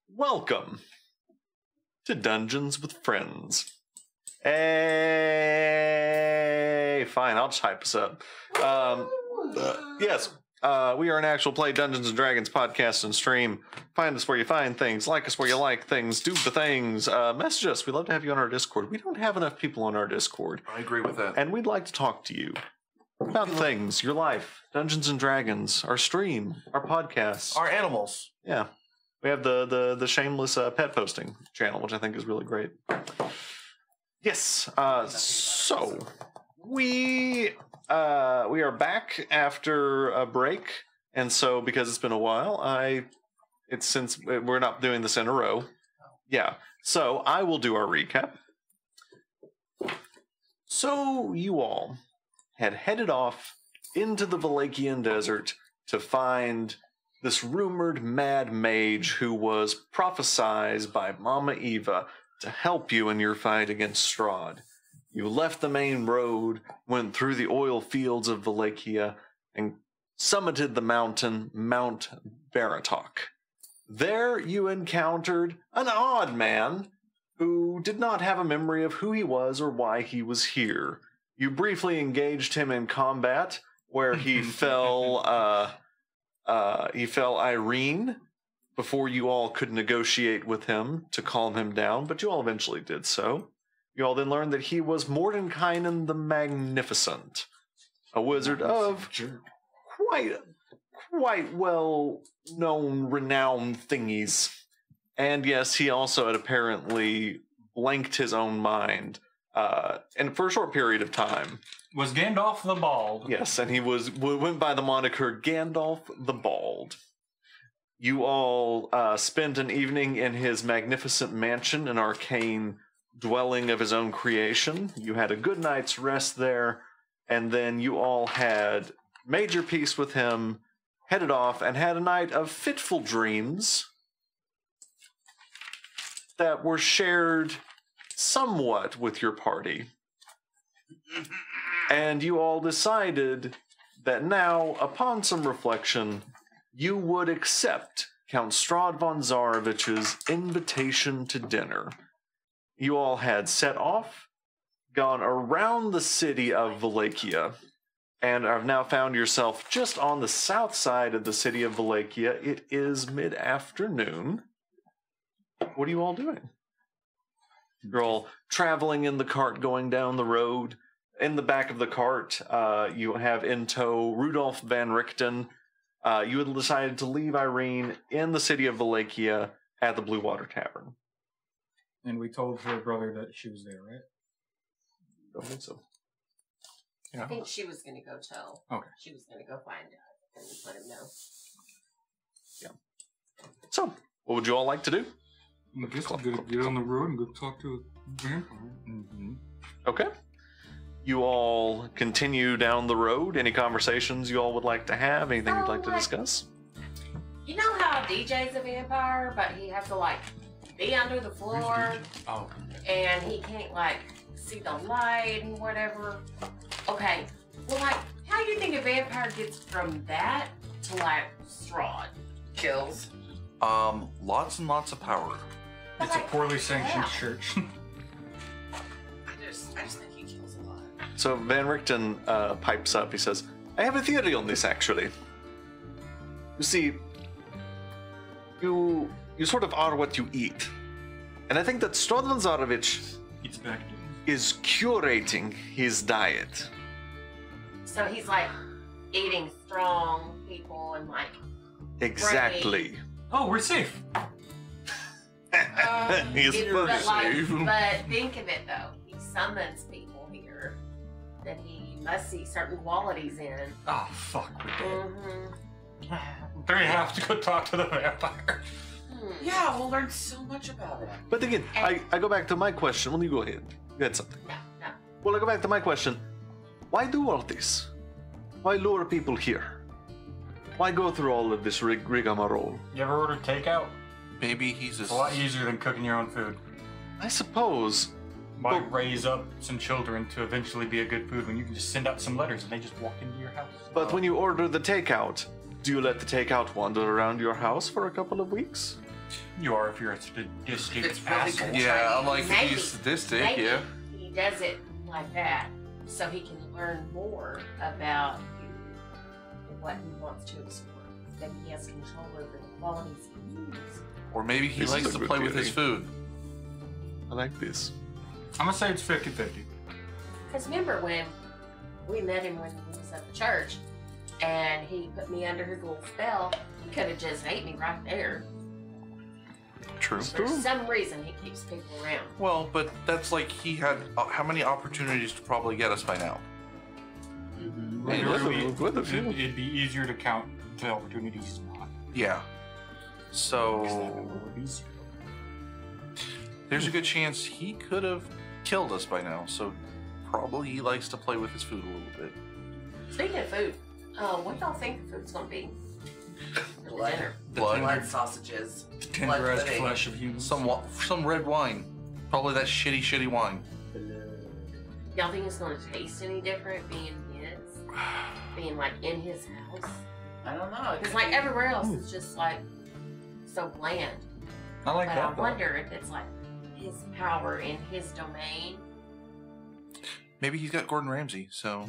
Welcome to Dungeons with Friends. Hey, fine, I'll just hype us up. Yes, we are an actual play Dungeons and Dragons podcast and stream. Find us where you find things, like us where you like things, do the things, message us. We'd love to have you on our Discord. We don't have enough people on our Discord. I agree with that. And we'd like to talk to you about things, your life, Dungeons and Dragons, our stream, our podcasts. Our animals. Yeah. We have the shameless pet posting channel, which I think is really great. Yes. So we are back after a break, and so because it's been a while, since we're not doing this in a row. Yeah. So I will do our recap. So you all had headed off into the Valachian desert to find this rumored mad mage who was prophesied by Mama Eva to help you in your fight against Strahd. You left the main road, went through the oil fields of Valachia, and summited the mountain, Mount Baratok. There you encountered an odd man who did not have a memory of who he was or why he was here. You briefly engaged him in combat, where he fell Irene before you all could negotiate with him to calm him down, but you all eventually did so. You all then learned that he was Mordenkainen the Magnificent, a wizard of quite well-known, renowned thingies. And yes, he also had apparently blanked his own mind, and for a short period of time. Was Gandalf the Bald. Yes, and he went by the moniker Gandalf the Bald. You all spent an evening in his magnificent mansion, an arcane dwelling of his own creation. You had a good night's rest there, and then you all had made your peace with him, headed off, and had a night of fitful dreams that were shared somewhat with your party. And you all decided that now, upon some reflection, you would accept Count Strahd von Zarovich's invitation to dinner. You all had set off, gone around the city of Valachia, and have now found yourself just on the south side of the city of Valachia. It is mid-afternoon. What are you all doing? You're all traveling in the cart going down the road. In the back of the cart, you have in tow Rudolph Van Richten. You had decided to leave Irene in the city of Valachia at the Blue Water Tavern. And we told her brother that she was there, right? I don't think so. I think she was going to go tell. Okay. She was going to go find out and let him know. Yeah. So, what would you all like to do? I guess I'm gonna get on the road and go talk to a vampire. Mm-hmm. Okay. You all continue down the road. Any conversations you all would like to have? Anything you'd like to discuss? You know how DJ's a vampire, but he has to be under the floor, and he can't see the light and whatever. Okay, well, how do you think a vampire gets from that to Strahd? Kills. Lots and lots of power. It's a poorly sanctioned church. I just think he kills a lot. So Van Richten pipes up. He says, I have a theory on this, actually. You see, you sort of are what you eat. And I think that Strahd von Zarovich is curating his diet. So he's eating strong people and Exactly. Oh, we're safe. He's but think of it though. He summons people here that he must see certain qualities in. Oh, fuck. Mm-hmm. Do we have to go talk to the vampire? Yeah, we'll learn so much about it. But again, I go back to my question. Well, you go ahead. You had something. No. Well, I go back to my question. Why do all this? Why lure people here? Why go through all of this rigmarole? You ever ordered takeout? Maybe he's It's a lot easier than cooking your own food. I suppose. Why raise up some children to eventually be a good food when you can just send out some letters and they just walk into your house? But when you order the takeout, Do you let the takeout wander around your house for a couple of weeks? You are if you're a sadistic It's really asshole. good. Yeah, unlike if Maybe. he's sadistic, Maybe yeah. he does it like that so he can learn more about you and what he wants to explore. Then he has control over the qualities he uses. Or maybe he This is likes a to good play with his theory. food. I like this. I'm gonna say it's 50-50. Because remember when we met him when he was at the church and he put me under his little spell, he could have just ate me right there. True. For some reason, he keeps people around. Well, but that's like he had how many opportunities to probably get us by now? Hey, with a few. It'd be easier to count the opportunities not. Yeah. Because that So would be easier. there's a good chance he could have killed us by now. So probably he likes to play with his food a little bit. Speaking of food, what y'all think the food's gonna be? For Blood. dinner. Blood. Blood sausages. Tenderized pudding. flesh of humans. Some red wine. Probably that shitty wine. Y'all think it's gonna taste any different being his? Being like in his house? I don't know. Because like everywhere else is just like so bland. I like But that. I though. wonder if it's like his power in his domain. Maybe he's got Gordon Ramsay. So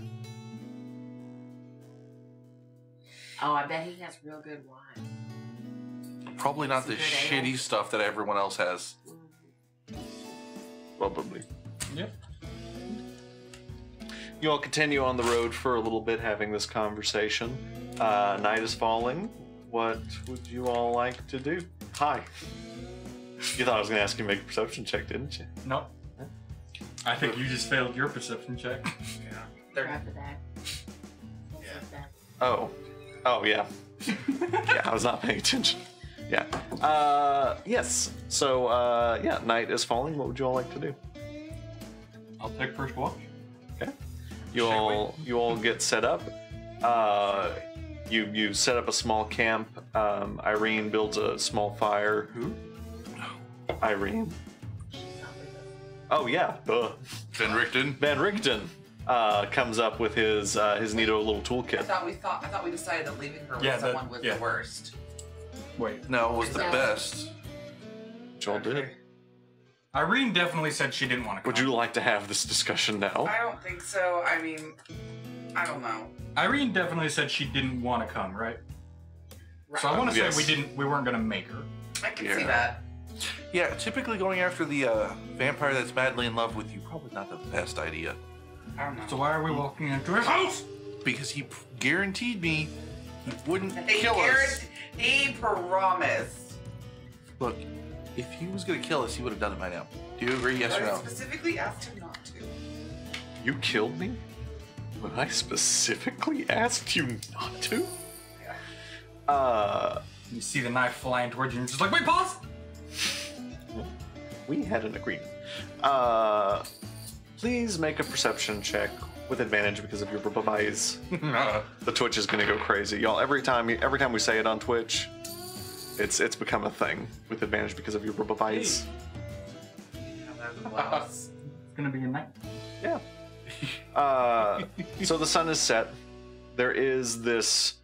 Oh, I bet he has real good wine. probably not the Some good ale. shitty stuff that everyone else has. Probably. Yeah. You all continue on the road for a little bit having this conversation. Night is falling. What would you all like to do? Hi. You thought I was going to ask you to make a perception check, didn't you? No. I think you just failed your perception check. Yeah. They're Grab the bag. Yeah. Oh. Oh, yeah. Yeah, I was not paying attention. Yeah. Yes. So, yeah, night is falling. What would you all like to do? I'll take first watch. You all get set up. You set up a small camp. Irene builds a small fire. Who? Irene. Oh yeah, duh. Van Richten. Van Richten comes up with his neato little I toolkit. thought we decided that leaving her with Yeah, someone was yeah. the worst. Wait. No, it was the No. best. Joel did. Irene definitely said she didn't want to come. Would you like to have this discussion now? I don't think so. I mean, I don't know. Irene definitely said she didn't want to come, right? So I want to Yes. say we weren't gonna make her. I can see Yeah. that. Yeah, typically going after the vampire that's madly in love with you, probably not the best idea. I don't know. So why are we walking into his house? Because he guaranteed me he wouldn't He kill us. He promised. Look, if he was going to kill us, he would have done it by now. Do you agree, yes or I no? specifically asked him not to. You killed me when I specifically asked you not to. You see the knife flying towards you, and you're just like, wait, pause! We had an agreement. Please make a perception check with advantage because of your eyes. The Twitch is gonna go crazy, y'all. Every time we say it on Twitch, it's become a thing with advantage because of your eyes. It's gonna be a night. Yeah. So the sun is set. There is this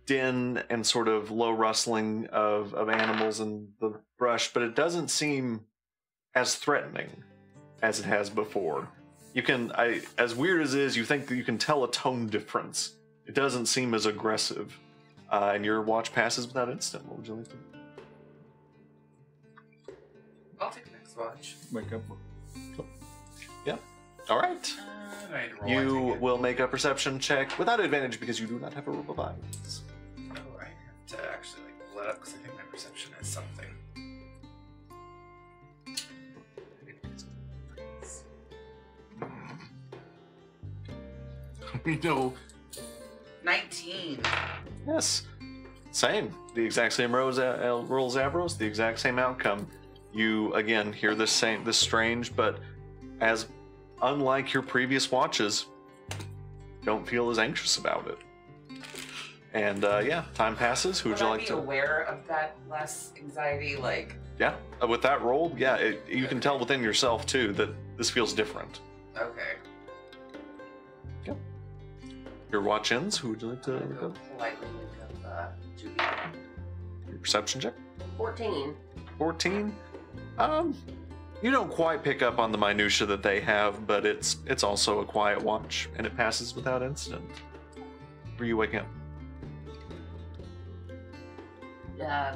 din and sort of low rustling of animals in the brush, but it doesn't seem as threatening as it has before. You can, as weird as it is, you think that you can tell a tone difference. It doesn't seem as aggressive. And your watch passes without incident. What would you like to do? I'll take the next watch. Wake up. Yeah. All right. I You will make a perception check without advantage because you do not have a rub of eyes. Oh, I have to actually pull it up because I think my perception is something. We know. 19. Yes. Same. The exact same rolls Avros, the exact same outcome. You again hear this strange, but as unlike your previous watches, don't feel as anxious about it. And yeah, time passes. Who would you I like be to? aware of that less anxiety? Like, Yeah, with that roll, yeah, you can tell within yourself too that this feels different. okay. Your watch ends. Who would you like to look Go up? politely look up cheugy. Your perception check. 14. 14. You don't quite pick up on the minutia that they have, but it's also a quiet watch, and it passes without incident. Where are you waking up?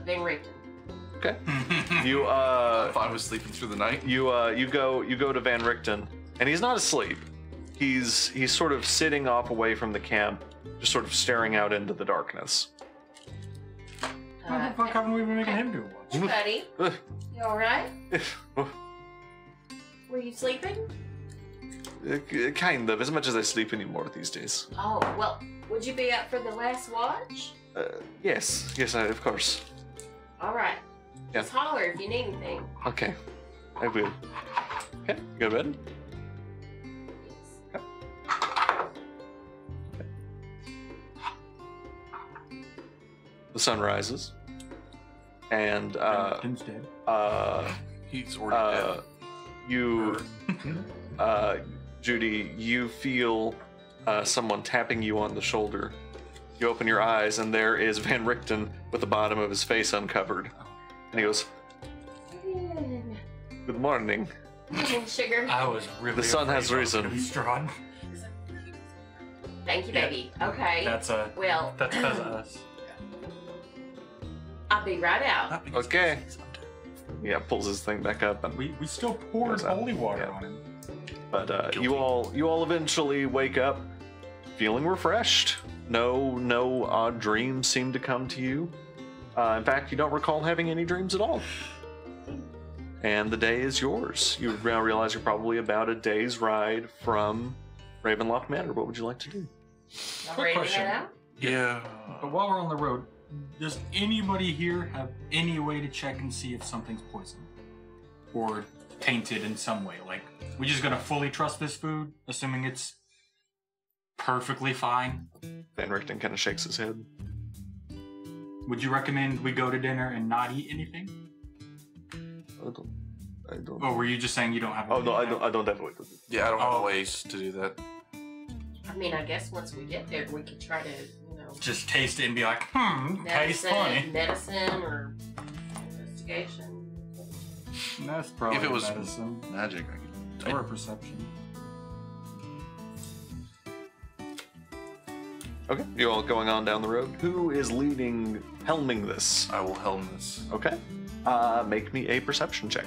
Van Richten. Okay. You If I was sleeping through the night. you go to Van Richten, and he's not asleep. He's sort of sitting off away from the camp, just sort of staring out into the darkness. What the fuck haven't we been making him do watch? Buddy, you alright? Were you sleeping? Kind of, as much as I sleep anymore these days. Oh, well, would you be up for the last watch? Yes, of course. Alright. Yeah. Just holler if you need anything. Okay, I will. Okay, you go to bed? Yes. The sun rises, and Tim's dead. He's already Judy, you feel someone tapping you on the shoulder. You open your eyes, and there is Van Richten with the bottom of his face uncovered. And he goes, "Good morning." Sugar. I was really. The sun has afraid it was risen. gonna be Strahd. Thank you, baby. Okay. That's well, that's because of us. I'll be right out. Not because Okay. he's undead. Yeah, pulls his thing back up, and We still poured Goes out. holy water Yeah. on him. but you all eventually wake up feeling refreshed. No odd dreams seem to come to you. In fact, you don't recall having any dreams at all. And the day is yours. You now realize you're probably about a day's ride from Ravenloft Manor. What would you like to do? I'm Quick ready to question. head out. Yeah. But while we're on the road, does anybody here have any way to check and see if something's poisoned or tainted in some way? Like, we just gonna fully trust this food, assuming it's perfectly fine? Van Richten kind of shakes his head. Would you recommend we go to dinner and not eat anything? I don't. Or were you just saying you don't have? Oh no, I don't have a way to do. Yeah, I don't have Oh. ways to do that. I mean, I guess once we get there, we could try to, Just taste it and be like, tastes funny. medicine or investigation. That's probably If it was medicine magic, I could. or perception. Okay, you all going on down the road. Who is helming this? I will helm this Okay. Make me a perception check.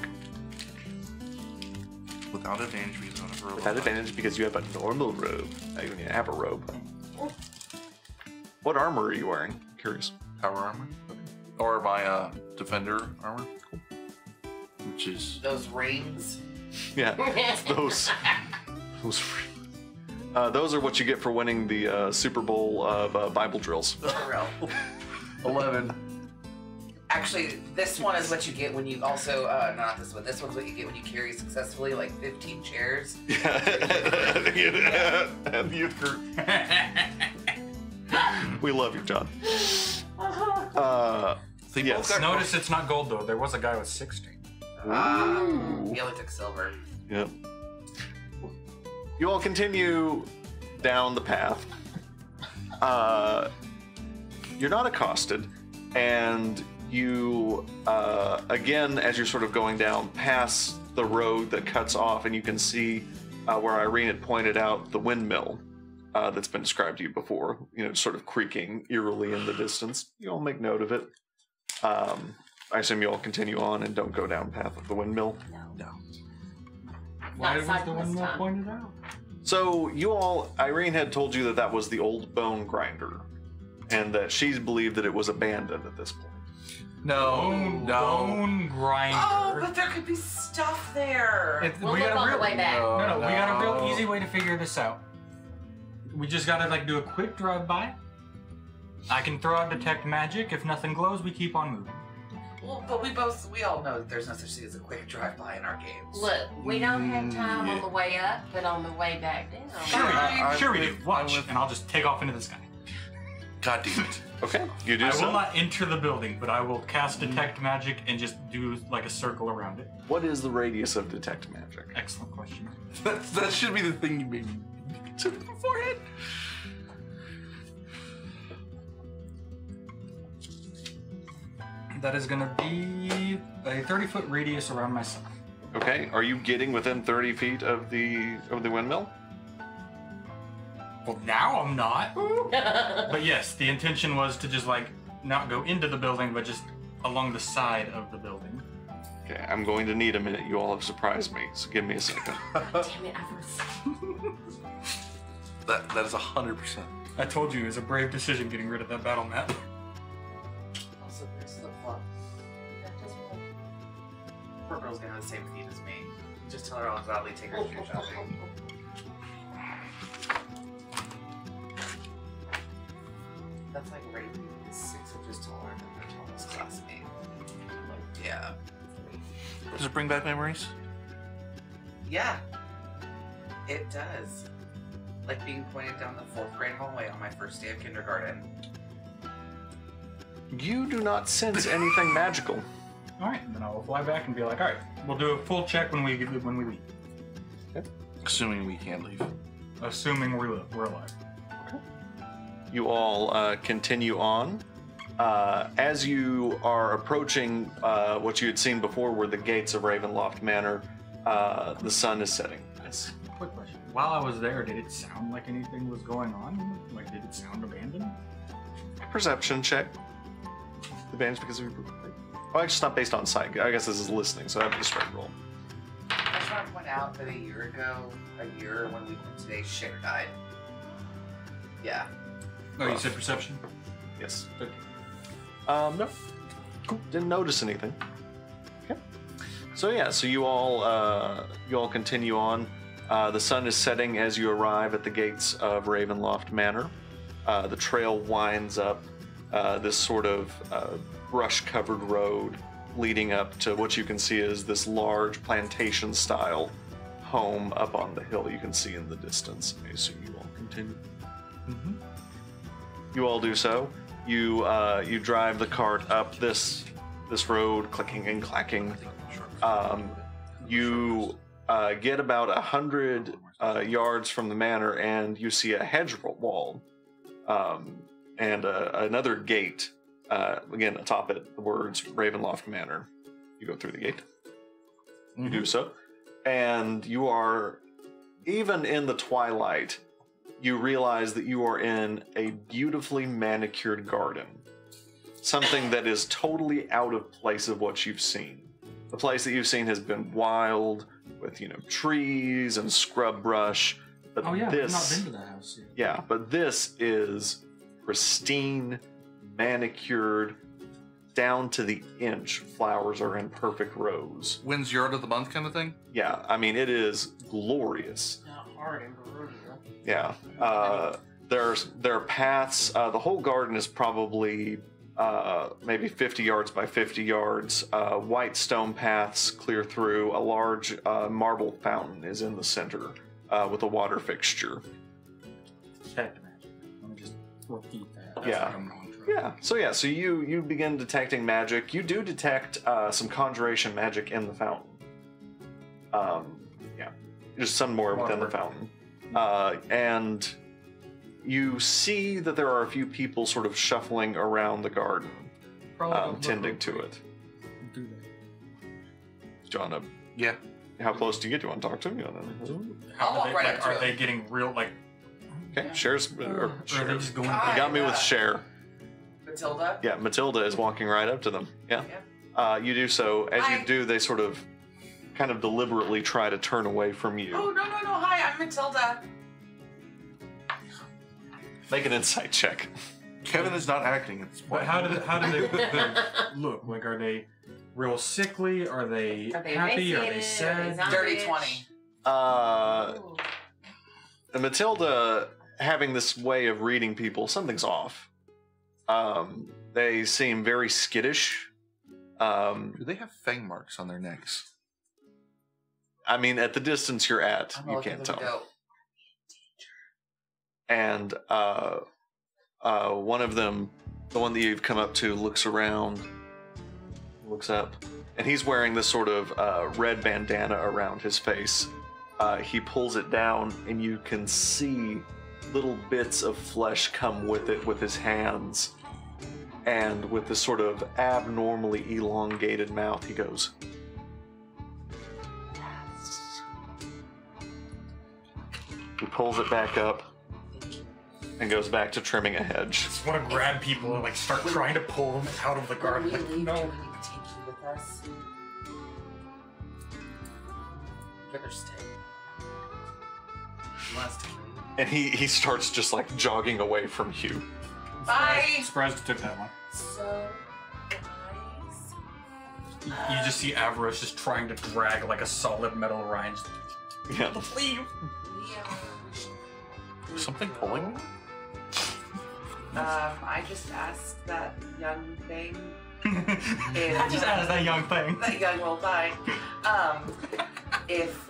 without advantage because I don't have a robot. Without advantage because you have a normal robe. I mean, you have a robe. What armor are you wearing? Curious. Power armor, or my defender armor, which is Those rings. Yeah, those. Those are what you get for winning the Super Bowl of Bible drills. For real. 11. Actually, this one is what you get when you also, not this one, this one's what you get when you carry successfully like 15 chairs. Yeah. And the youth group. We love you, John. Yes. Notice it's not gold though. There was a guy with 16. He only took silver. Yep. You all continue down the path. You're not accosted, and you, again, as you're sort of going down past the road that cuts off, and you can see where Irene had pointed out the windmill that's been described to you before, sort of creaking eerily in the distance. You all make note of it. I assume you all continue on and don't go down path of the windmill. No. Why was Not the one this more time. pointed out? So Irene had told you that was the old bone grinder, and that she believed that it was abandoned at this point. Bone grinder. Oh, but there could be stuff there. We'll look on the way back. No, we got a real easy way to figure this out. We just gotta do a quick drive-by. I can throw out detect magic. If nothing glows, we keep on moving. Well, but we all know that there's no such thing as a quick drive-by in our games. Look, we don't have time on the way up, but on the way back down. Sure we do. I'm Watch, with- and I'll just take off into the sky. God damn it. Okay, you do I so. will not enter the building, but I will cast detect magic and just do like a circle around it. What is the radius of detect magic? Excellent question. That should be the thing you made me consider beforehand. That is gonna be a 30-foot radius around myself. Okay, are you getting within 30 feet of the windmill? Well, now I'm not. But yes, the intention was to just like not go into the building, but just along the side of the building. Okay, I'm going to need a minute. You all have surprised me, so give me a second. Damn it, I was... That is 100%. I told you it was a brave decision getting rid of that battle map. Also, there's the flop. Poor girl's gonna have the same feet as me. Just tell her I'll gladly take her shoe shopping. That's like Raven is 6 inches taller than her tallest classmate. Like, yeah. Does it bring back memories? Yeah. It does. Like being pointed down the 4th grade hallway on my first day of kindergarten. You do not sense anything magical. All right, then I will fly back and be like, all right, we'll do a full check when we leave. Okay. Assuming we can leave. Assuming we're alive. You all continue on. As you are approaching what you had seen before were the gates of Ravenloft Manor, the sun is setting. Yes. Quick question. While I was there, did it sound like anything was going on? Like, did it sound abandoned? Perception check. Advantage because of your... Oh, actually, it's not based on sight. I guess this is listening, so I have the straight roll. I just want to point out that a year when we went today, Cher died. Yeah. Oh, you said perception? Yes. Okay. No. Cool. Didn't notice anything. Okay. So yeah, so you all continue on. The sun is setting as you arrive at the gates of Ravenloft Manor. The trail winds up this sort of brush-covered road leading up to what you can see is this large plantation-style home up on the hill you can see in the distance. I assume you all continue. Mm-hmm. You all do so. You drive the cart up this road, clicking and clacking. You get about 100 yards from the manor, and you see a hedge wall and another gate. Again, atop it, the words Ravenloft Manor. You go through the gate. You do so, and you are, even in the twilight, you realize that you are in a beautifully manicured garden. Something that is totally out of place of what you've seen. The place that you've seen has been wild, with, trees and scrub brush. But Oh yeah, this, I've not been to that house yet. yeah, but this is pristine, manicured, down to the inch. Flowers are in perfect rows. When's yard of the month kind of thing? Yeah, I mean, it is glorious. Yeah. There are paths. The whole garden is probably maybe 50 yards by 50 yards. White stone paths clear through. A large marble fountain is in the center with a water fixture. Detect magic. Let me just repeat that. That's Yeah. like I'm going through. Yeah. So you begin detecting magic. You do detect some conjuration magic in the fountain. Yeah. Just some more within the fountain. And you see that there are a few people sort of shuffling around the garden, Probably don't look tending to real it. great. Do that. Do you want to? Yeah. How close do you get? Do you want to talk to him? You wanna- How I'll are walk they, right like, up to are him. they getting real, like, Okay, Cher's. Or are Cher. they just going God. You got me with Yeah. Cher. Matilda? Yeah, Matilda is walking right up to them. Yeah. You do so. As Hi. you do, they sort of, kind of deliberately try to turn away from you. Oh, no. Hi, I'm Matilda. Make an insight check. Kevin is not acting at this point. But how do they look? Like, are they real sickly? Are they Are they happy? Are they emaciated? sad? Are they Dirty Bitch. 20. Ooh. Matilda, having this way of reading people, something's off. They seem very skittish. Do they have fang marks on their necks? I mean, at the distance you're at, I'm you looking can't at the tell. goat. And one of them, the one that you've come up to, looks around, looks up, and he's wearing this sort of red bandana around his face. He pulls it down, and you can see little bits of flesh come with it with his hands. And with this sort of abnormally elongated mouth, he goes, "Yes." He pulls it back up and goes back to trimming a hedge. Just want to grab people and like start trying to pull them out of the garden. When Like, we leave, no. do we need to take you with us? Better stay. He wants to kill you. And he starts just like jogging away from you. Bye! Surprised you took that one. So, guys. You just see Avarice just trying to drag like a solid metal Orion. Yeah. Let's leave. We are. Something pulling me? I just asked that young thing. I just asked that young thing. That young will die. If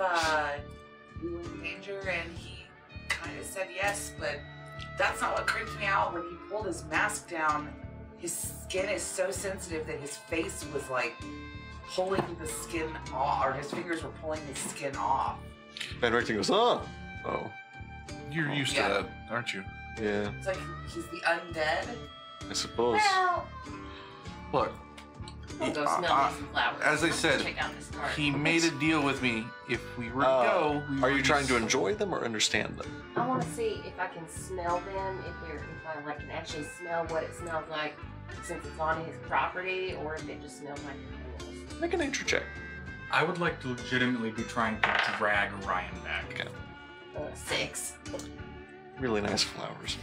we were in danger, and he kind of said yes, but that's not what creeped me out. When he pulled his mask down, his skin is so sensitive that his face was like pulling the skin off, or his fingers were pulling the skin off. And Richter goes, oh. You're used Yeah. to that, aren't you? Yeah, It's like he's the undead. I suppose. Well, Look, we'll go I- smell these flowers. as I said, Check out this garden. he made a deal with me. If we were to go, we Are would you trying to just- enjoy them or understand them? I want to see if I can smell them, if I like can actually smell what it smells like since it's on his property, or if it just smells like anything else. Make a nature check. I would like to legitimately be trying to drag Orion back. Okay. 6. Really nice flowers.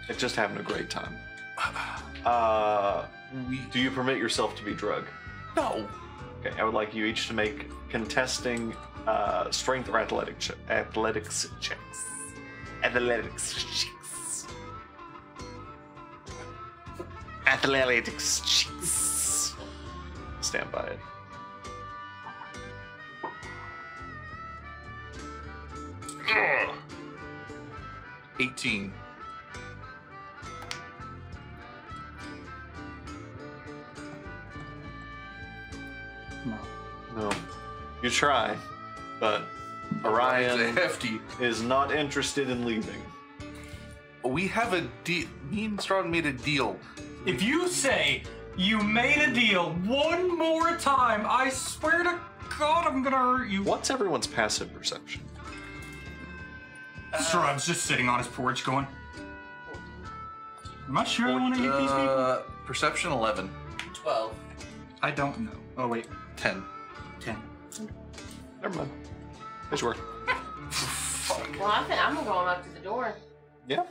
It's just having a great time. Do you permit yourself to be drugged? No. Okay, I would like you each to make contesting strength or athletics checks. Athletics checks. Athletics checks. Stand by it. Ugh. 18. No. No. You try, but It's Orion hefty. is not interested in leaving. We have a deal. Me and Strahd made a deal. If you say you made a deal one more time, I swear to God I'm gonna hurt you. What's everyone's passive perception? Strahd's just sitting on his porch going, am I sure I want to eat these people? Perception 11. 12. I don't know. Oh, wait. 10. 10. Never mind. Nice work. Well, I think I'm going up to the door. Yeah.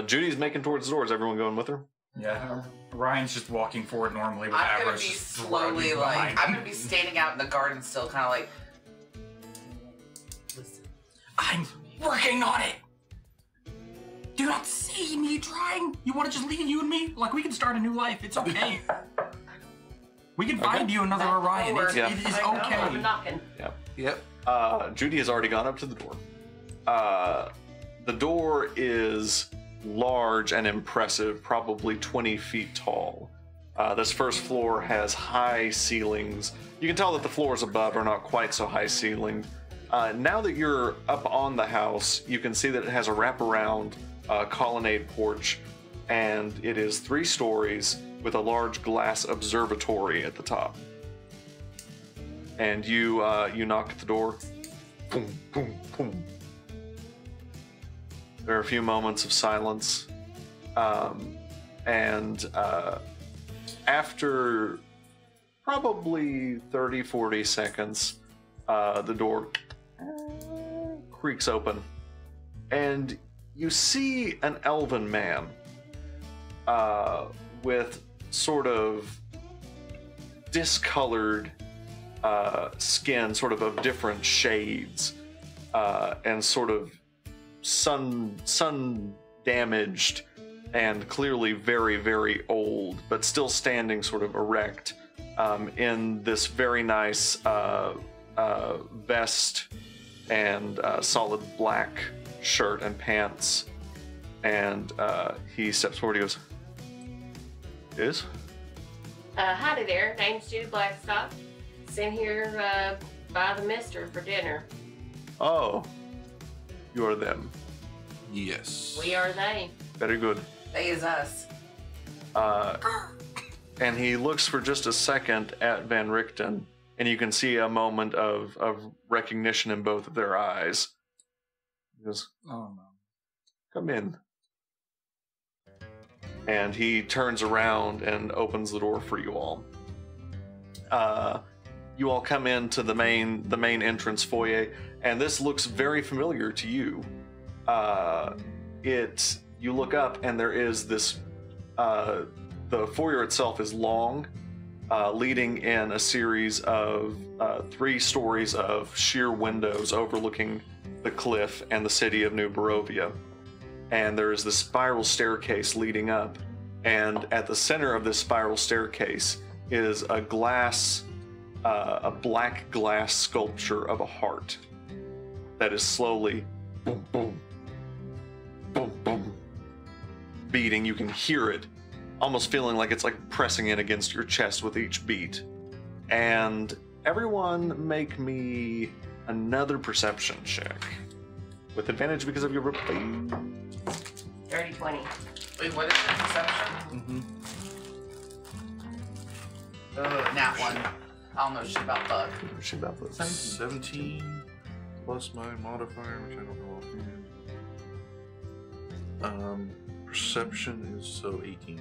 Judy's making towards the door. Is everyone going with her? Yeah. Ryan's just walking forward normally with I'm gonna Avarice be just slowly dragging like, behind. I'm gonna be standing out in the garden still, kind of like. Listen. I'm working on it. Do not see me trying. You want to just leave you and me? Like, we can start a new life. It's okay. We can find you another Orion. It's, Yeah. It is I know, I'm okay. knocking. Yep. Judy has already gone up to the door. The door is large and impressive, probably 20 feet tall. This first floor has high ceilings. You can tell that the floors above are not quite so high ceilinged. Now that you're up on the house, you can see that it has a wraparound colonnade porch, and it is 3 stories with a large glass observatory at the top. And you knock at the door. Boom, boom, boom. There are a few moments of silence, and after probably 30-40 seconds, the door creaks open, and you see an elven man with sort of discolored skin, sort of different shades, and sort of sun damaged, and clearly very, very old, but still standing sort of erect in this very nice vest and solid black shirt and pants. And he steps forward. He goes, "Is?" Howdy there. Name's Judy Blackstock. Sent here by the mister for dinner. "Oh, you are them. Yes. We are they. Very good. They is us. And he looks for just a second at Van Richten, and you can see a moment of recognition in both of their eyes. He goes, Oh no. "Come in." And he turns around and opens the door for you all. You all come into the main entrance foyer, and this looks very familiar to you. You look up, and there is this. The foyer itself is long, leading in a series of 3 stories of sheer windows overlooking the cliff and the city of New Barovia. And there is the spiral staircase leading up, and at the center of this spiral staircase is a black glass sculpture of a heart that is slowly boom, boom, boom, boom, beating. You can hear it, almost feeling like it's like pressing in against your chest with each beat. And everyone make me another perception check. With advantage because of your... Dirty 20. Wait, what is the perception? Oh, nat 1. I don't know shit about bug. 17 plus my modifier, which I don't know offhand. Perception is so 18.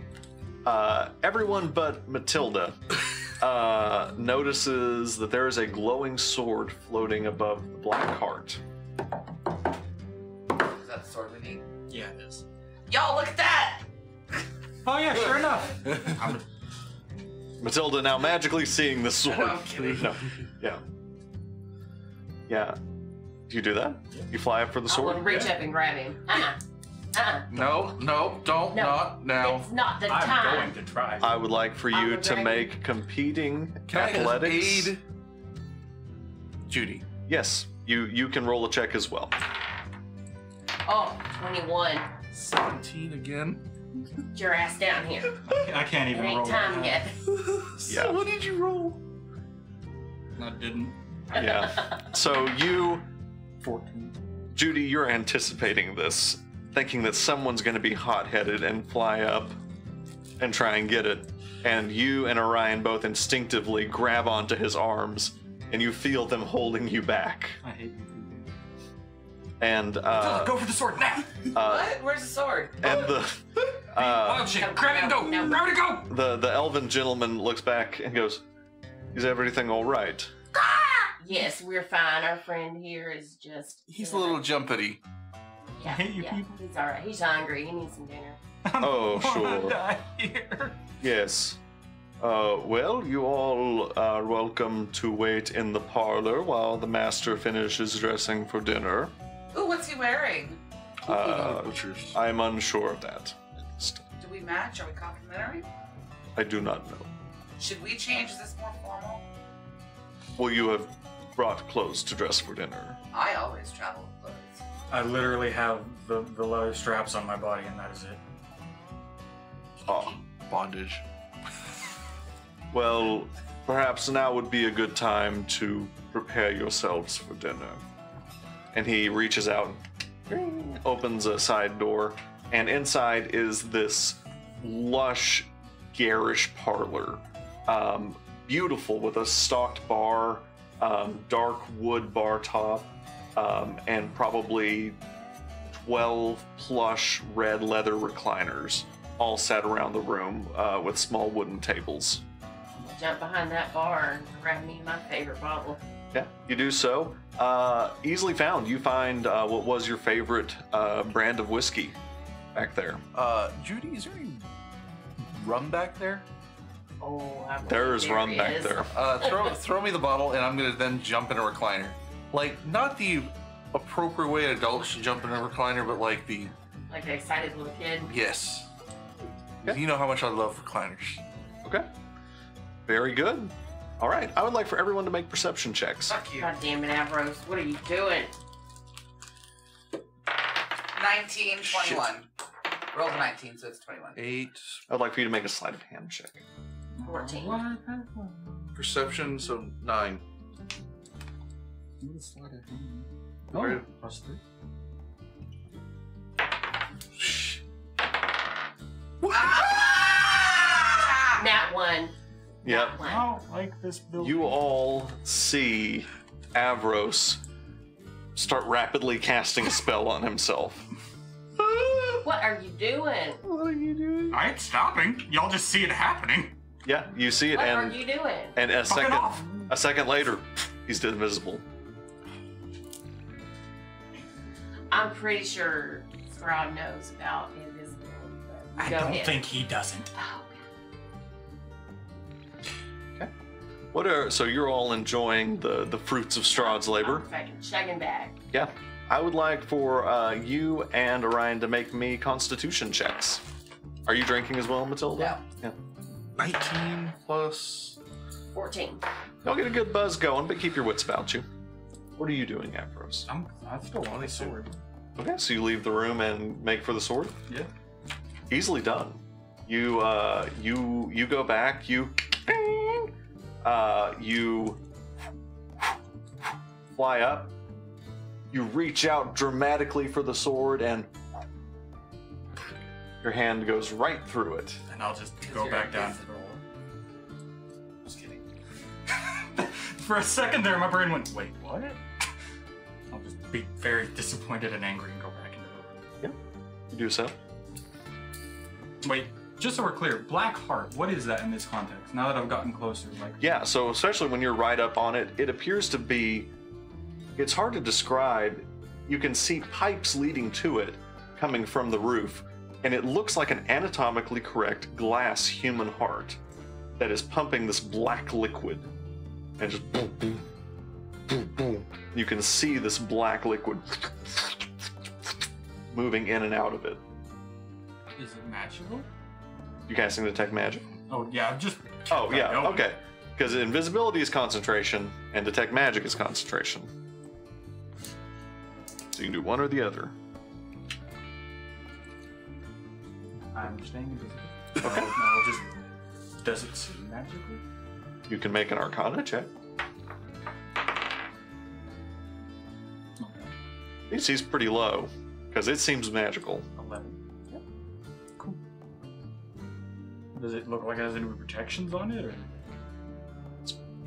Everyone but Matilda notices that there is a glowing sword floating above the black heart. Is that the sword we need? Yeah, it is. Y'all, look at that! Oh yeah, sure enough. Matilda now magically seeing the sword. No, I'm kidding. No. Yeah. Yeah. Do you do that? You fly up for the I will sword? reach up and grab him. No, don't, No. not now. It's not the I'm time. going to try. I would like for I you would to drag make competing Can athletics. I aid Judy? Yes, you can roll a check as well. Oh, 21. 17 again. Get your ass down here. I can't It even ain't roll. time yet. Yeah. What did you roll? I didn't. Yeah. So you, 14. Judy, you're anticipating this, thinking that someone's going to be hot-headed and fly up and try and get it. And you and Orion both instinctively grab onto his arms, and you feel them holding you back. I hate you. And Go for the sword now. What? Where's the sword? and the Wild shit. Grab it and go. No. Grab it and go. the elven gentleman looks back and goes, "Is everything all right?" Yes, we're fine. Our friend here is just... He's a little jumpity. Yeah, I hate you yeah. people. He's alright. He's hungry. He needs some dinner. Oh, I wanna sure. die here. Yes. Well, you all are welcome to wait in the parlor while the master finishes dressing for dinner. Ooh, what's he wearing? Butchers. I'm unsure of that. Do we match? Are we complimentary? I do not know. Should we change? Is this more formal? Well, you have brought clothes to dress for dinner. I always travel with clothes. I literally have the leather straps on my body, and that is it. Ah, Bondage. well, perhaps now would be a good time to prepare yourselves for dinner. And he reaches out, opens a side door, and inside is this lush, garish parlor. Beautiful, with a stocked bar, dark wood bar top, and probably 12 plush red leather recliners all sat around the room with small wooden tables. Jump behind that bar and grab me my favorite bottle. Yeah, you do so. Easily found. You find what was your favorite brand of whiskey back there. Judy, is there any rum back there? Oh, I believe There's rum there back is. there. Throw me the bottle, and I'm gonna then jump in a recliner. Like, not the appropriate way adults should jump in a recliner, but like the Like an excited little kid. yes. Okay. You know how much I love recliners. Okay. Very good. All right. I would like for everyone to make perception checks. Fuck you. God damn it, Avros. What are you doing? 19, 21. Rolled a 19, so it's 21. 8 I would like for you to make a sleight of hand check. 14. perception, so 9. Oh, Right. +3. Ah! Yep. I don't like this building. You all see Avros start rapidly casting a spell on himself. What are you doing? What are you doing? I ain't stopping. Y'all just see it happening. Yeah, you see it, What are and you doing? a off. second later, he's invisible. I'm pretty sure Strahd knows about invisibility. But I go don't ahead. think he doesn't. Oh, So you're all enjoying the fruits of Strahd's labor? I'm fucking chugging back. Yeah. I would like for you and Orion to make me Constitution checks. Are you drinking as well, Matilda? No. Yeah. 19 plus. 14. You'll get a good buzz going, but keep your wits about you. What are you doing, Avros? I still want a sword. Okay, so you leave the room and make for the sword? Yeah. Easily done. You go back, you fly up, you reach out dramatically for the sword, and your hand goes right through it. And I'll just go back down to the door. Just kidding. For a second there, my brain went, wait, what? I'll just be very disappointed and angry and go back into the room. You do so. Wait, just so we're clear, Black Heart, what is that in this context? Now that I've gotten closer, like... Yeah, so especially when you're right up on it, it appears to be, it's hard to describe. You can see pipes leading to it coming from the roof, and it looks like an anatomically correct glass human heart that is pumping this black liquid. And just boom, boom, boom, boom. You can see this black liquid moving in and out of it. Is it magical? You casting detect magic? Oh, yeah, I've just... Oh, yeah, going. okay. Because invisibility is concentration, and detect magic is concentration. So you can do one or the other. I'm staying invisible. Okay. I'll just... Does it seem magical? You can make an Arcana check. Okay. DC's pretty low, because it seems magical. 11. Yep. Cool. Does it look like it has any protections on it, or...?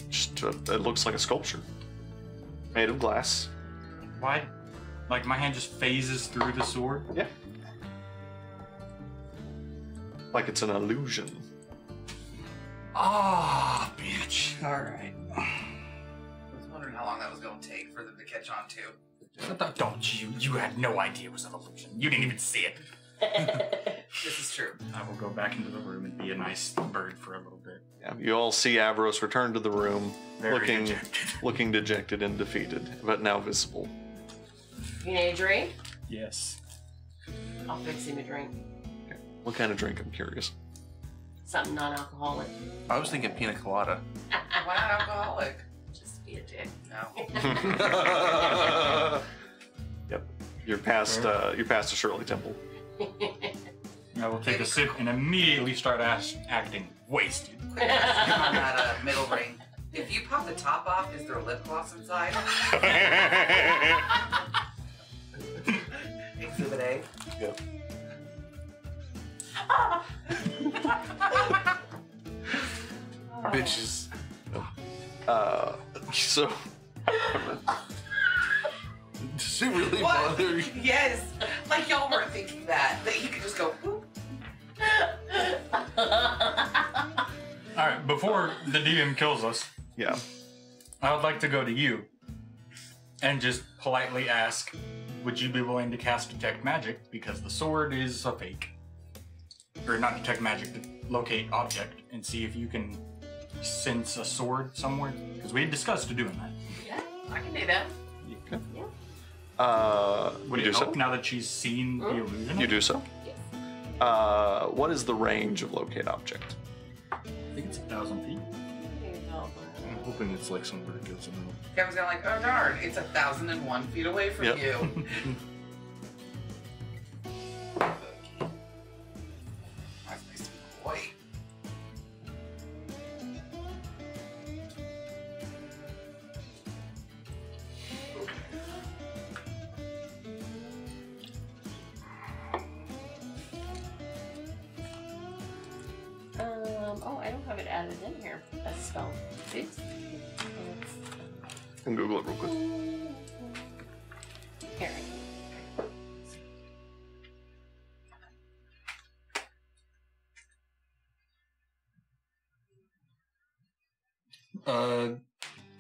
Just, it looks like a sculpture. Made of glass. Why? Like, my hand just phases through the sword? Yeah. Like it's an illusion. Ah, bitch. Alright. I was wondering how long that was going to take for them to catch on to. Don't you? You had no idea it was an illusion. You didn't even see it. This is true. I will go back into the room and be a nice bird for a little bit. Yeah, you all see Avros return to the room, Very looking dejected. looking dejected and defeated, but now visible. You need a drink? Yes. I'll fix him a drink. What kind of drink? I'm curious. Something non-alcoholic. I was thinking pina colada. Why not alcoholic? Just be a dick. No. Yep. You're past a Shirley Temple. I will take a sip and immediately start acting wasted. Quick question on that middle ring. If you pop the top off, is there lip gloss inside? Exhibit A. Yep. Bitches. So Does it really What? bother you? Yes. Like y'all weren't thinking that you could just go, whoop. Alright, before the DM kills us, yeah. I would like to go to you and just politely ask, would you be willing to cast Detect Magic? Because the sword is a fake. Or not Detect Magic, to locate object and see if you can sense a sword somewhere. Because we had discussed doing that. Yeah, I can do that. Would You it do so. help now that she's seen the illusion? You do so. Yes. What is the range of locate object? I think it's 1,000 feet. I'm hoping it's like somewhere that goes in the Kevin's gonna like, oh darn, it's 1,001 feet away from Yep. you. That's nice boy. They don't have it added in here. That's spelled. Oops. And Google it real quick. Here.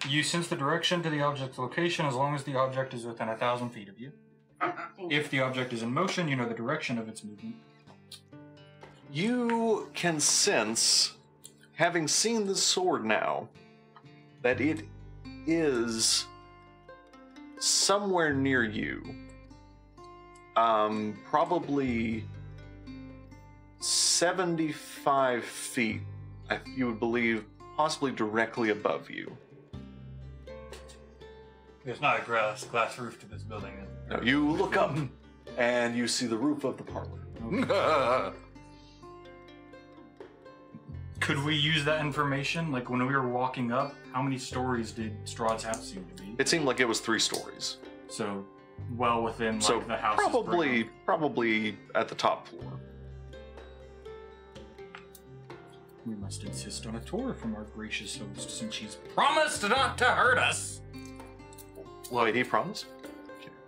You sense the direction to the object's location as long as the object is within 1,000 feet of you. If the object is in motion, you know the direction of its movement. You can sense, having seen the sword now, that it is somewhere near you. Probably 75 feet, you would believe, possibly directly above you. There's not a glass roof to this building. Now you look up, and you see the roof of the parlor. Could we use that information? Like when we were walking up, how many stories did Strahd's house seem to be? It seemed like it was 3 stories. So, well within like So the house. probably at the top floor. We must insist on a tour from our gracious host, since she's promised not to hurt us. Wait, he promised?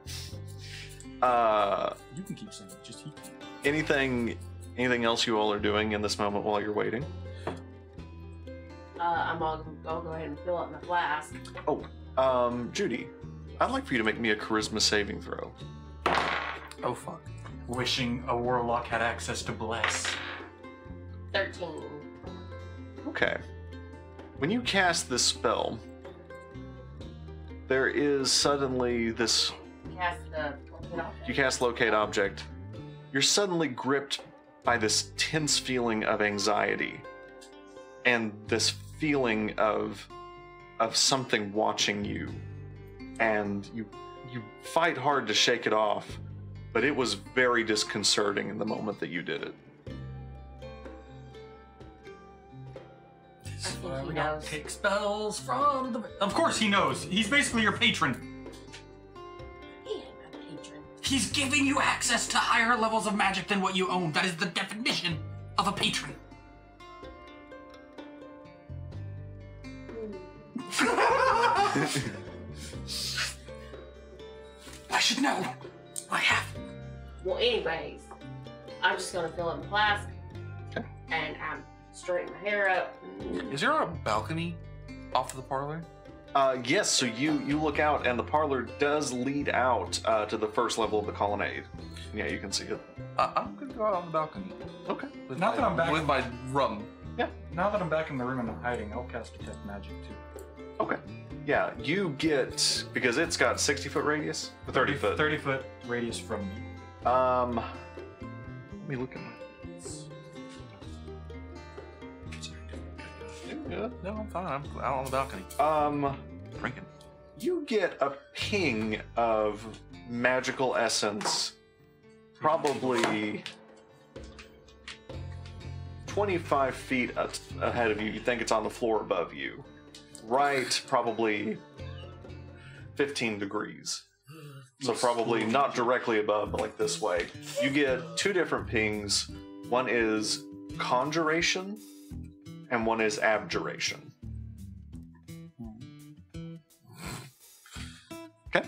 You can keep saying it, just he can. Anything else you all are doing in this moment while you're waiting? I'll go ahead and fill up my flask. Oh, Judy, I'd like for you to make me a charisma saving throw. Oh, fuck. Wishing a warlock had access to bless. 13. Okay. When you cast this spell, there is suddenly this... You cast Locate Object. You're suddenly gripped by this tense feeling of anxiety and this feeling of something watching you, and you fight hard to shake it off, but it was very disconcerting in the moment that you did it. This is why we don't take spells from the... Of course he knows. He's basically your patron. He ain't my patron. He's giving you access to higher levels of magic than what you own. That is the definition of a patron. I should know. I have. Well, anyways, I'm just gonna fill up my flask, Okay. and I'm straighten my hair up. Is there a balcony off of the parlor? Yes, so you look out, and the parlor does lead out to the first level of the colonnade. Yeah, you can see it. I'm gonna go out on the balcony. Okay. Now that I'm back, with my rum. now that I'm back in the room and I'm hiding, I'll cast Detect Magic too. Okay. Yeah, you get, because it's got 60-foot radius? 30 foot. 30-foot radius from me. Let me look at my... Yeah. No, I'm fine. I'm out on the balcony. Drinking. You get a ping of magical essence, probably 25 feet ahead of you. You think it's on the floor above you. Right, probably 15 degrees. So probably not directly above, but like this way. You get 2 different pings. One is conjuration, and one is abjuration. Okay.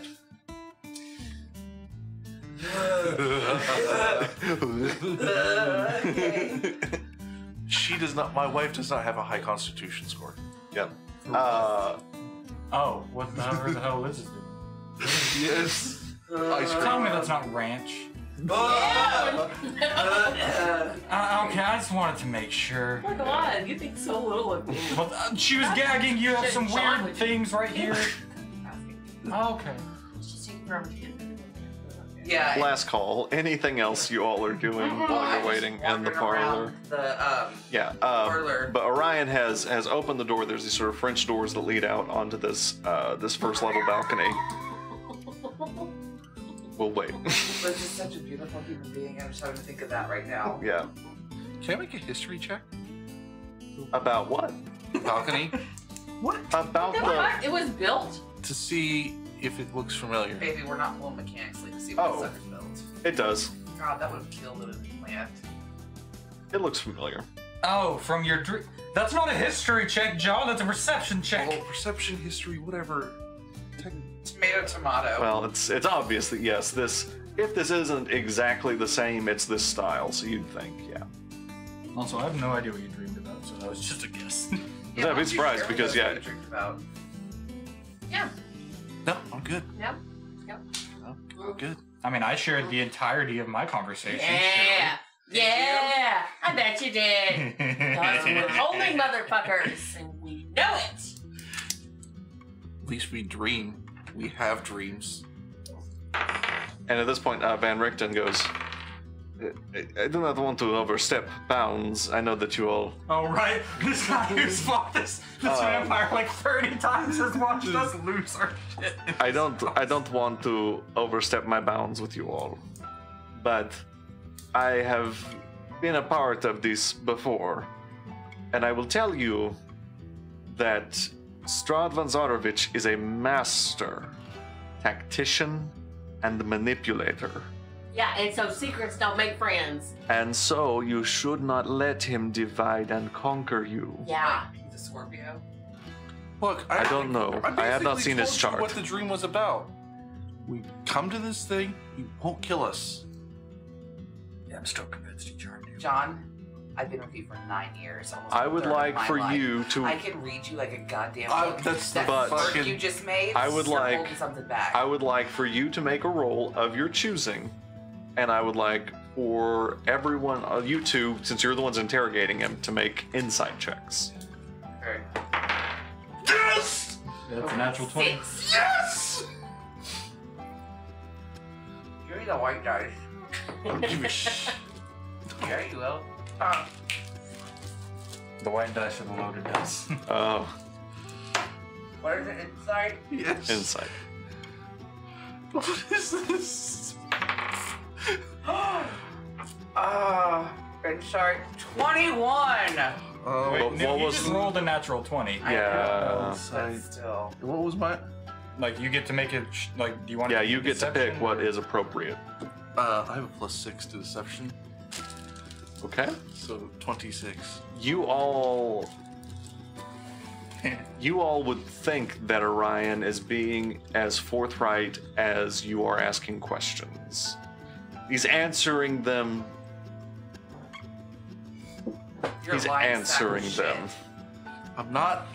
She does not. My wife does not have a high Constitution score. Yep. Oh, what the hell is this? Yes. Ice cream. Tell me that's not ranch. Yeah. Okay, I just wanted to make sure. Oh my god, you think so little of me. Well, she was gagging. You have some John, weird things right here. Okay. She's taking forever to get it. Yeah. Last call. Anything else you all are doing while you're waiting in the parlor? The parlor. But Orion has opened the door. There's these sort of French doors that lead out onto this this first level balcony. We'll wait. Liz is such a beautiful human being. I'm just having to think of that right now. Yeah. Can I make a history check? About what? Balcony What? About the... It was built. to see if it looks familiar. Maybe we're not pulling mechanically to see what Oh. the sucker's built. It does. God, that would have killed it in the plant. It looks familiar. Oh, from your dream. That's not a history check, John. That's a perception check. Oh, perception, history, whatever. Tomato, tomato. Well, it's obviously yes. If this isn't exactly the same, it's this style. So you'd think, yeah. Also, I have no idea what you dreamed about, so that was just a guess. Yeah, I'd be surprised because What yeah. you dreamed about. Yeah. No, I'm good. Yep. Yep. No, I'm good. I mean, I shared the entirety of my conversation. Yeah. Yeah. I bet you did. Because we're holding motherfuckers, and we know it. At least we dream. We have dreams. And at this point, Van Richten goes, I do not want to overstep bounds. I know that you all... Oh, right. This guy who's fought this vampire like 30 times has watched us lose our shit. I don't want to overstep my bounds with you all. But I have been a part of this before. And I will tell you that Strahd von Zarovich is a master tactician and manipulator. Yeah, and so secrets don't make friends. And so you should not let him divide and conquer you. Yeah. He's a Scorpio. Look, I don't know. I have not basically seen his told you chart. What the dream was about. We come to this thing, he won't kill us. Yeah, I'm still convinced he charmed you. John, I've been with you for 9 years. Almost I a would third of like my for life. you to... I can read you like a goddamn book. That's that but- word you just made. I would you're like- holding something back. I would like for you to make a roll of your choosing. And I would like for everyone, you two, since you're the ones interrogating him, to make insight checks. Okay. Yes! That's a natural 20. 6. Yes! Give me the white dice. Don't give a shit. Yeah, you will. The white dice are the loaded dice. Oh, What is it inside? Yes. insight. What is this? Inside 21. Oh, Wait, what Nick, you was- just rolled a natural 20. Yeah. But still. What was my? Like, you get to make it, like, do you want Yeah, to you get to pick what is appropriate. I have a +6 to deception, Okay? so 26. You all would think that Orion is being as forthright as you are asking questions. He's answering them. You're He's a lying sack of answering shit. them. I'm not.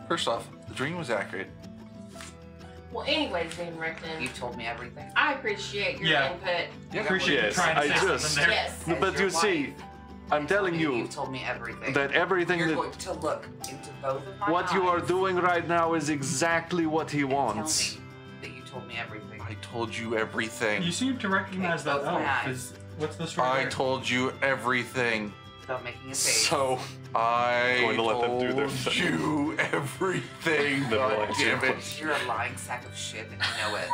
First off, the dream was accurate. Well, anyways, Van Richten, You told me everything. I appreciate your Yeah. input. I appreciate Yes, you trying to I say just- something there. Yes. As But your you see, wife, I'm telling you you told me everything. that everything You're that going to look into both of my what you are eyes doing right now is exactly what he and wants. Tell me that you told me everything. I told you everything. You seem to recognize Okay, that close my elf. eyes. What's the story? I there? told you everything. Without making a face. So I Going to let them do their told thing. you everything. They're God lying to damn you. it. You're a lying sack of shit and you know it.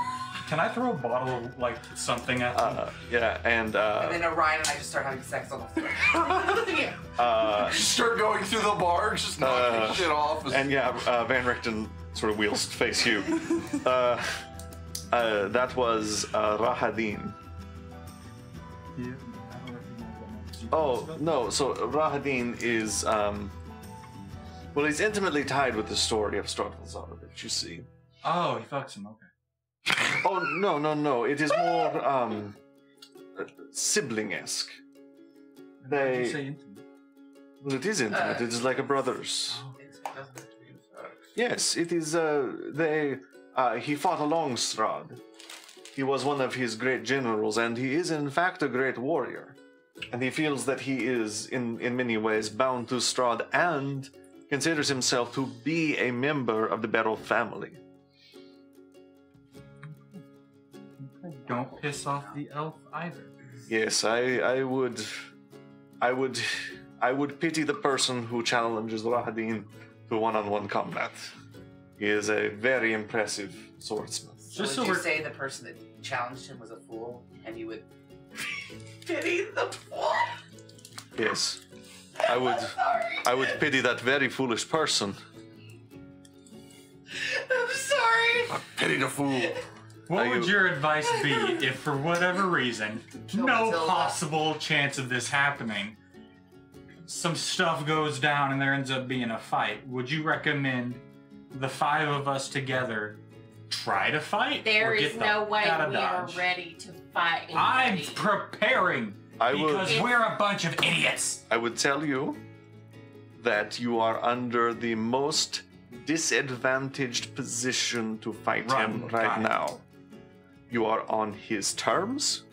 Can I throw a bottle of, like, something at them? yeah, and And then Orion and I just start having sex on the floor. Start going through the bar, just knocking shit off. and yeah, Van Richten sort of wheels to face you. That was Rahadin. Yeah, I don't recognize that name. Oh no, so Rahadin is well, he's intimately tied with the story of Strahd von Zarovich, you see. Oh, he fucks him, okay. Oh no, it is more sibling-esque. Why did you They say intimate? well, it is intimate. It is like a brother's. Yes, it is. He fought along Strahd. He was one of his great generals, and he is in fact a great warrior. And he feels that he is, in many ways, bound to Strahd and considers himself to be a member of the Battle family. Don't piss off the elf either. Yes, I would pity the person who challenges Rahadin to one-on-one combat. He is a very impressive swordsman. So Just would so you we're- say the person that challenged him was a fool and you would pity the fool? Yes, I would pity that very foolish person. I'm sorry. I pity the fool. What Are would you- your advice be if, for whatever reason, Kill no Matilda. possible chance of this happening, some stuff goes down and there ends up being a fight, would you recommend the 5 of us together try to fight? There or is get the no way out of we are Dodge? ready to fight I'm anybody. preparing because we're a bunch of idiots. I would tell you that you are under the most disadvantaged position to fight him Got right it. now. You are on his terms.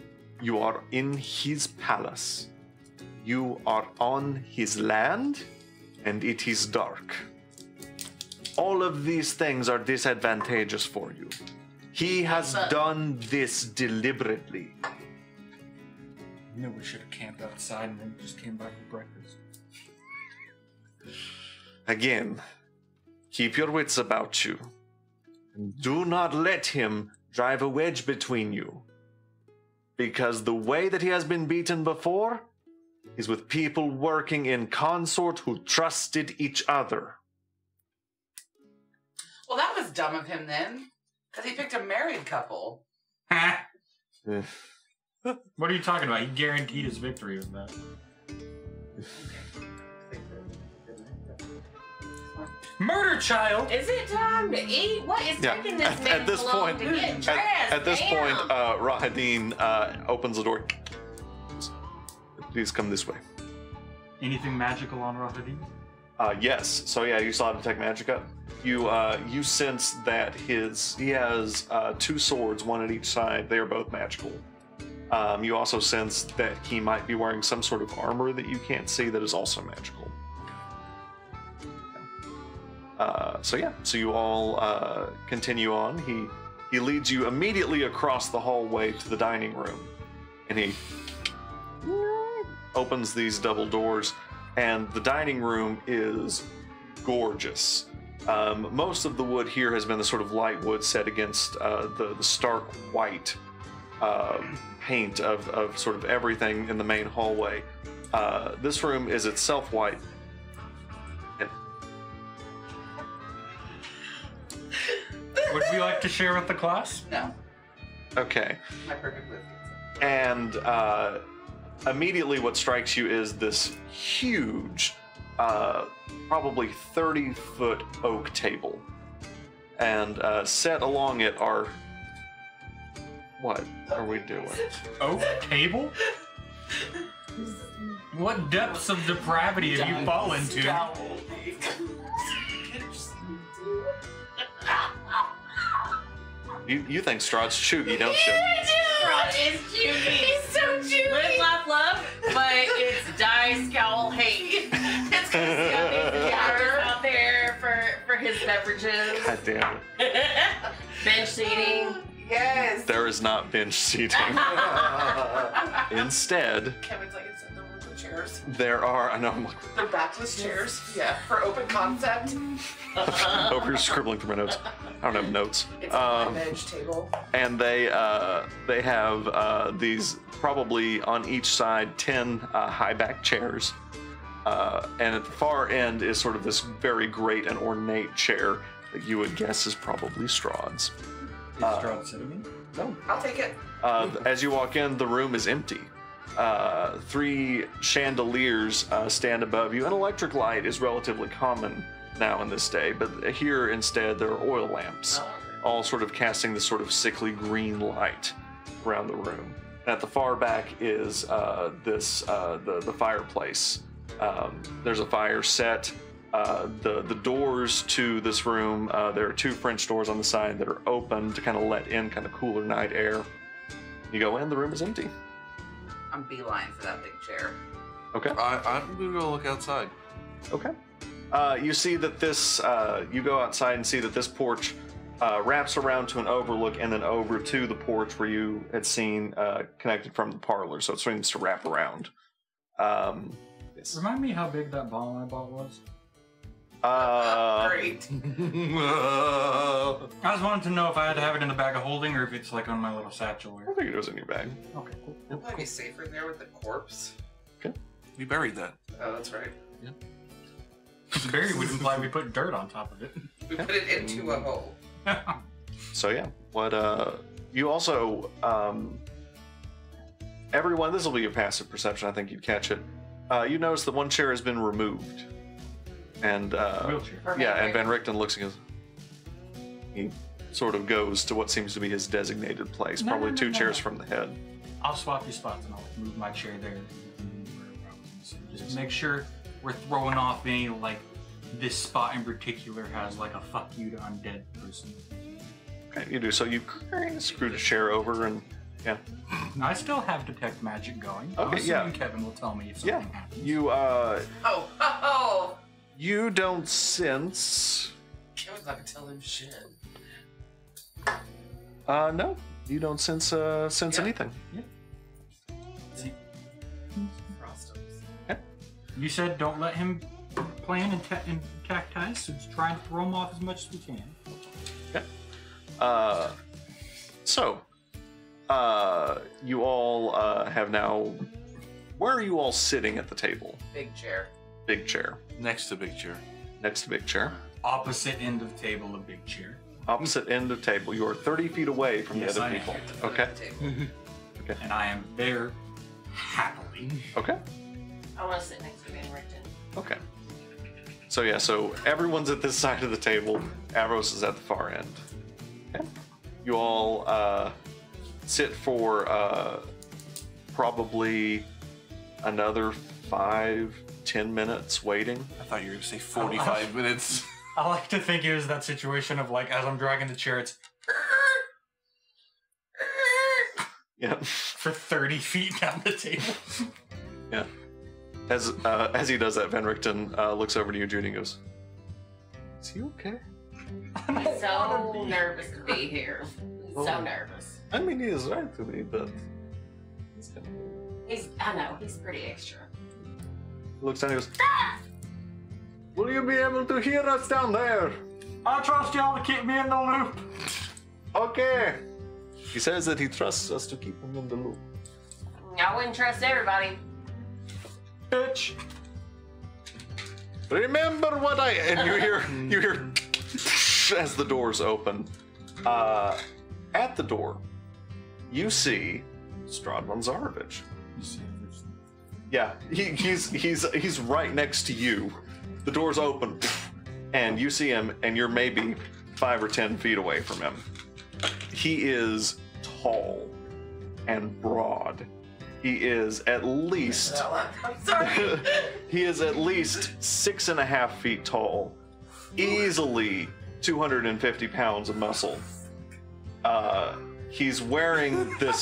You are in his palace. You are on his land, and it is dark. All of these things are disadvantageous for you. He has done this deliberately. I knew we should have camped outside and then just came back with breakfast. Again, keep your wits about you. Do not let him drive a wedge between you. Because the way that he has been beaten before is with people working in consort who trusted each other. Well, that was dumb of him then, because he picked a married couple. Eh, What are you talking about? He guaranteed his victory with that. Murder child! Is it time to eat? What is Yeah, taking this at man this so long point- to get dressed? At this point, Damn. Rahadin opens the door. Please come this way. Anything magical on Rahadin? Yes. So yeah, you saw detect magic up. You sense that he has 2 swords, one at each side. They are both magical. You also sense that he might be wearing some sort of armor that you can't see that is also magical. So you all continue on. He leads you immediately across the hallway to the dining room, and he opens these double doors, and the dining room is gorgeous. Most of the wood here has been the sort of light wood set against the stark white paint of sort of everything in the main hallway. This room is itself white. And Would we like to share with the class? No, okay. my perfect whiskey. And immediately what strikes you is this huge, probably 30-foot oak table. And set along it are... What are we doing? Oak table? What depths of depravity have you fallen to? You think Strahd's cheugy, don't you? Strahd is cute. He's so cute. Live, laugh, love, but it's die, scowl, hate. It's because he's got these counters out there for his beverages. God damn it. Bench seating. Yes. There is not bench seating. Instead, Kevin's like, it's the ones with chairs. there are... I know, I'm like, They're backless chairs. Yeah, for open concept. over here scribbling through my notes. I don't have notes. It's a bench table. And they have these, probably on each side, 10 high-back chairs. And at the far end is sort of this very great and ornate chair that you would guess is probably Strahd's. Is Strahd sitting? No. I'll take it. As you walk in, the room is empty. 3 chandeliers stand above you. An electric light is relatively common now in this day, but here instead there are oil lamps, all sort of casting this sort of sickly green light around the room. And at the far back is the fireplace. There's a fire set. The doors to this room, there are 2 French doors on the side that are open to kind of let in kind of cooler night air. You go in, the room is empty. I'm beeline for that big chair. Okay. I'm gonna go look outside. Okay. You see that this, you go outside and see that this porch wraps around to an overlook and then over to the porch where you had seen connected from the parlor. So it seems to wrap around. Yes. Remind me how big that bomb I bought was. Great. I was wanting to know if I had to have it in the bag of holding or if it's like on my little satchel. I think it was in your bag. Okay, cool. It'll probably be safer in there with the corpse. We buried that. Oh, that's right. Buried would imply we put dirt on top of it. We put it into a hole. So yeah, what you also everyone, this will be your passive perception. I think you'd catch it. You notice that one chair has been removed. And, Wheelchair. yeah, and Van Richten looks and goes, he sort of goes to what seems to be his designated place, probably two chairs from the head. I'll swap your spots and I'll move my chair there. Just make sure we're throwing off any, like, this spot in particular has, like, a fuck you to undead person. Okay, you do. So you screw the chair over and, yeah. I still have detect magic going. Okay, yeah. Kevin will tell me if something happens. You, Oh. you don't sense... Kevin's not gonna tell him shit. No, you don't sense anything. You said don't let him plan and tactize, so just try and throw him off as much as we can. Okay. So, you all have now... Where are you all sitting at the table? Big chair. Big chair. Next to big chair. Next to big chair. Opposite end of the table, a big chair. Opposite end of table. You are 30 feet away from Yes, the I other am. people. Okay. And I am there happily. Okay. I want to sit next to Van Richten. Okay. So yeah, so everyone's at this side of the table. Avros is at the far end. Okay. You all sit for probably another 5-10 minutes waiting. I thought you were going to say 45 minutes. I like to think it was that situation of, like, as I'm dragging the chair, it's Yeah. for 30 feet down the table. Yeah. As he does that, Van Richten looks over to you, Judy, and goes, "Is he okay?" He's so nervous to be here. He's so nervous. I mean, he is right to me, but I know, he's pretty extra. he looks down and goes, "Will you be able to hear us down there?" I trust y'all to keep me in the loop. Okay. He says that he trusts us to keep him in the loop. I wouldn't trust everybody. Bitch. Remember what I... And you hear as the doors open. At the door, you see Strahd von Zarovich. You see him. Yeah, he's right next to you. The door's open, and you see him, and you're maybe 5 or 10 feet away from him. He is tall and broad. He is at least... I'm sorry. he is at least 6.5 feet tall. Easily 250 pounds of muscle. He's wearing this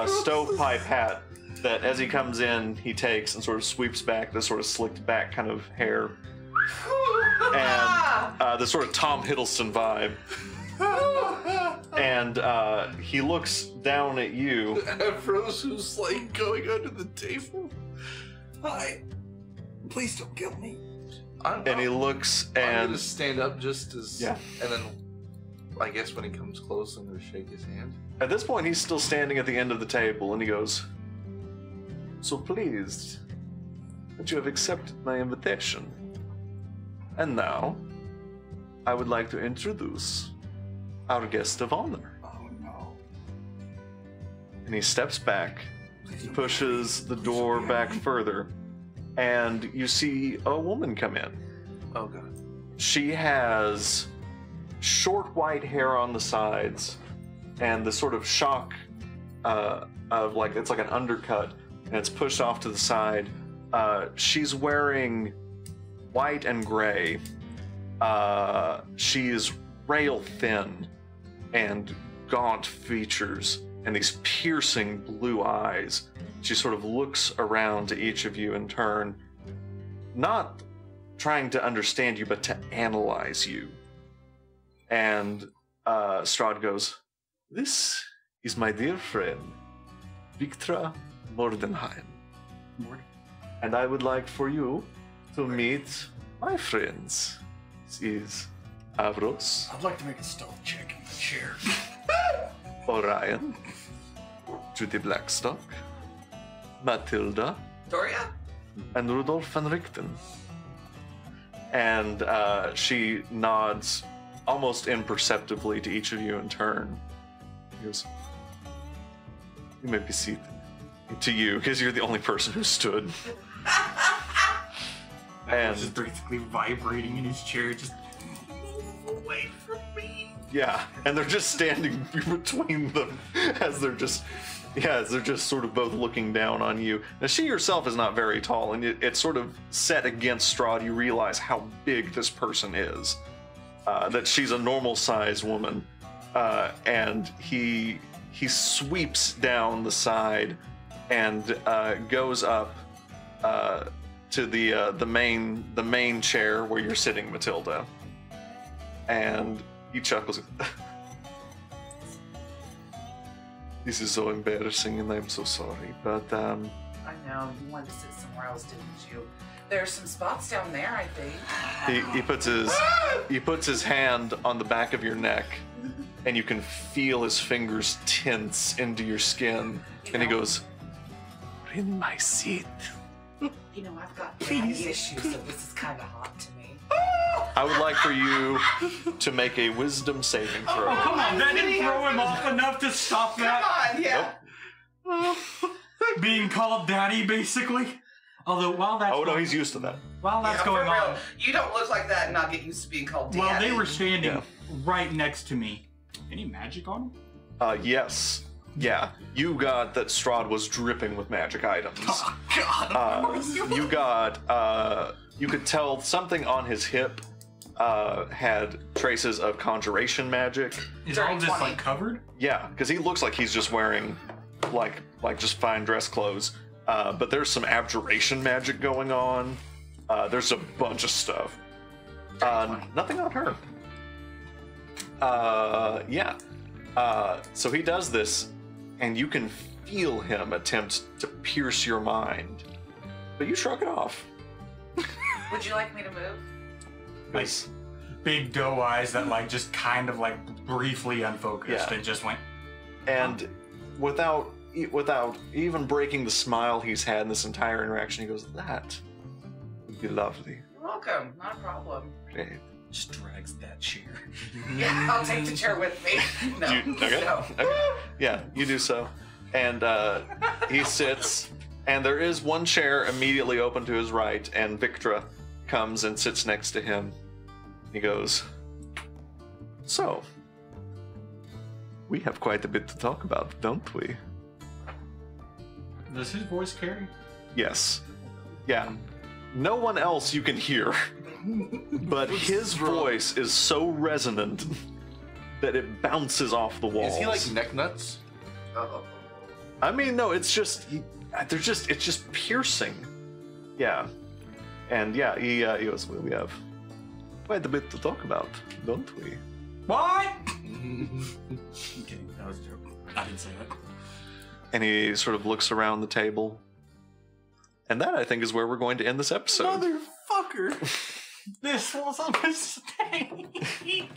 stovepipe hat that as he comes in, he takes and sort of sweeps back this sort of slicked back kind of hair. And the sort of Tom Hiddleston vibe. And he looks down at you. Afros who's like going under the table. Hi. Please don't kill me. And he looks I'm and gonna stand up just as Yeah. and then I guess when he comes close I'm gonna shake his hand. at this point he's still standing at the end of the table and he goes, "So pleased that you have accepted my invitation. And now I would like to introduce our guest of honor." Oh no. And he steps back, pushes the door back further, and you see a woman come in. Oh god. She has short white hair on the sides and the sort of shock of like, it's like an undercut and it's pushed off to the side. She's wearing white and gray. She is rail thin and gaunt features and these piercing blue eyes. She sort of looks around to each of you in turn, not trying to understand you, but to analyze you. And Strahd goes, "This is my dear friend, Victra Mordenheim. And I would like for you to meet my friends. This is Avros, I'd like to make a stealth check in the chair. Orion, Judy Blackstock, Matilda, Doria? and Rudolf van Richten." And she nods almost imperceptibly to each of you in turn. He goes, "You may be seated." To you, because you're the only person who stood. And Just basically vibrating in his chair, just move away from me. yeah, and they're just standing between them as they're just sort of both looking down on you. Now, she herself is not very tall, and it's sort of set against Strahd. You realize how big this person is. That she's a normal-sized woman, and he sweeps down the side and goes up to the main chair where you're sitting, Matilda, and he chuckles. This is so embarrassing, and I'm so sorry, but I know, you wanted to sit somewhere else, didn't you? There's some spots down there, I think. he puts his hand on the back of your neck, and you can feel his fingers tense into your skin, and he goes, "In my seat." You know, I've got daddy issues, so this is kind of hot to me. I would like for you to make a wisdom saving throw. Oh, come on, that didn't throw him off enough to stop that. Come on, yeah. Being called daddy, basically. Although, while that's Oh no, he's used to that. while that's Yeah, going for real. on, You don't look like that and not get used to being called daddy. while they were standing Yeah. right next to me, any magic on him? Yes. Yeah. You got that Strahd was dripping with magic items. Oh, God. You got, you could tell something on his hip had traces of conjuration magic. Is all Dirty this 20. like covered? Yeah, because he looks like he's just wearing like just fine dress clothes. But there's some abjuration magic going on. There's a bunch of stuff. Nothing on her. Yeah. So he does this, and you can feel him attempt to pierce your mind, but you shrug it off. Would you like me to move? Like big doe eyes that like just kind of like briefly unfocused Yeah. and just went. And without even breaking the smile he's had in this entire interaction, he goes, "That would be lovely." You're welcome. Not a problem. Great. Just drags that chair. Yeah, I'll take the chair with me. No. Okay. No. Okay. Yeah, you do so. And he sits, and there is one chair immediately open to his right, and Victra comes and sits next to him. He goes, "So, we have quite a bit to talk about, don't we?" Does his voice carry? Yes. Yeah. No one else you can hear, but his voice is so resonant that it bounces off the walls. Is he like neck nuts? Uh-oh. I mean, no, it's just it's just piercing. Yeah, and yeah, he goes, "Well, we have quite a bit to talk about, don't we?" What? I'm kidding. That was a joke. I didn't say that. And he sort of looks around the table, and that I think is where we're going to end this episode. Motherfucker! This was a mistake.